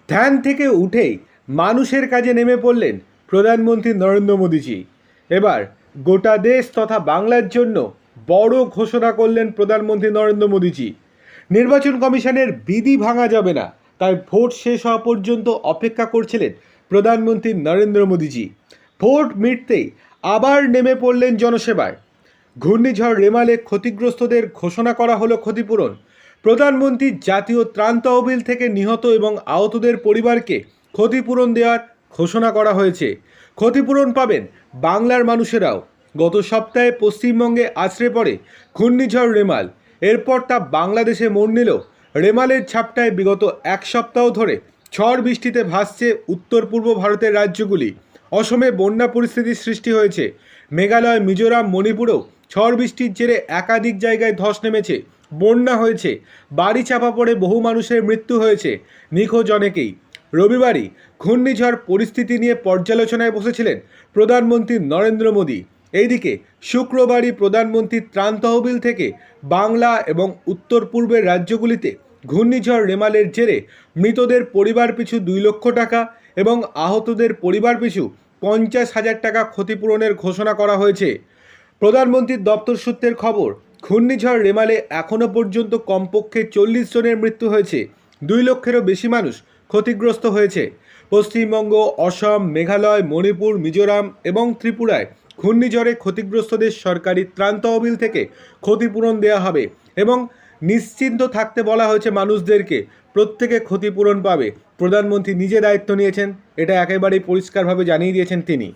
ধ্যান থেকে উঠেই মানুষের কাজে নেমে পড়লেন প্রধানমন্ত্রী নরেন্দ্র মোদীজি। এবার গোটা দেশ তথা বাংলার জন্য বড় ঘোষণা করলেন প্রধানমন্ত্রী নরেন্দ্র মোদীজি। নির্বাচন কমিশনের বিধি ভাঙা যাবে না, তাই ভোট শেষ হওয়া পর্যন্ত অপেক্ষা করছিলেন প্রধানমন্ত্রী নরেন্দ্র মোদীজি। ভোট মিটতেই আবার নেমে পড়লেন জনসেবায়। ঘূর্ণিঝড় রেমালে ক্ষতিগ্রস্তদের ঘোষণা করা হলো ক্ষতিপূরণ। প্রধানমন্ত্রী জাতীয় ত্রাণ তহবিল থেকে নিহত এবং আহতদের পরিবারকে ক্ষতিপূরণ দেওয়ার ঘোষণা করা হয়েছে। ক্ষতিপূরণ পাবেন বাংলার মানুষেরাও। গত সপ্তাহে পশ্চিমবঙ্গে আছড়ে পড়ে ঘূর্ণিঝড় রেমাল। এরপর তা বাংলাদেশে মোড় নিল। রেমালের ছাপটায় বিগত এক সপ্তাহ ধরে ঝড় বৃষ্টিতে ভাসছে উত্তর পূর্ব ভারতের রাজ্যগুলি। অসমে বন্যা পরিস্থিতির সৃষ্টি হয়েছে। মেঘালয়, মিজোরাম, মণিপুরেও ঝড় বৃষ্টির জেরে একাধিক জায়গায় ধস নেমেছে, বন্যা হয়েছে, বাড়ি চাপা পড়ে বহু মানুষের মৃত্যু হয়েছে, নিখোঁজ অনেকেই। রবিবারই ঘূর্ণিঝড় পরিস্থিতি নিয়ে পর্যালোচনায় বসেছিলেন প্রধানমন্ত্রী নরেন্দ্র মোদী। এইদিকে শুক্রবারই প্রধানমন্ত্রী ত্রাণ তহবিল থেকে বাংলা এবং উত্তর পূর্বের রাজ্যগুলিতে ঘূর্ণিঝড় রেমালের জেরে মৃতদের পরিবার পিছু 2 লক্ষ টাকা এবং আহতদের পরিবার পিছু 50,000 টাকা ক্ষতিপূরণের ঘোষণা করা হয়েছে। প্রধানমন্ত্রীর দপ্তর সূত্রের খবর, ঘূর্ণিঝড় রেমালে এখনও পর্যন্ত কমপক্ষে 40 জনের মৃত্যু হয়েছে, 2 লক্ষেরও বেশি মানুষ ক্ষতিগ্রস্ত হয়েছে। পশ্চিমবঙ্গ, অসম, মেঘালয়, মণিপুর, মিজোরাম এবং ত্রিপুরায় ঘূর্ণিঝড়ে ক্ষতিগ্রস্তদের সরকারি ত্রাণ তহবিল থেকে ক্ষতিপূরণ দেওয়া হবে এবং নিশ্চিন্ত থাকতে বলা হয়েছে মানুষদেরকে। প্রত্যেকে ক্ষতিপূরণ পাবে। প্রধানমন্ত্রী নিজে দায়িত্ব নিয়েছেন, এটা একেবারেই পরিষ্কারভাবে জানিয়ে দিয়েছেন তিনি।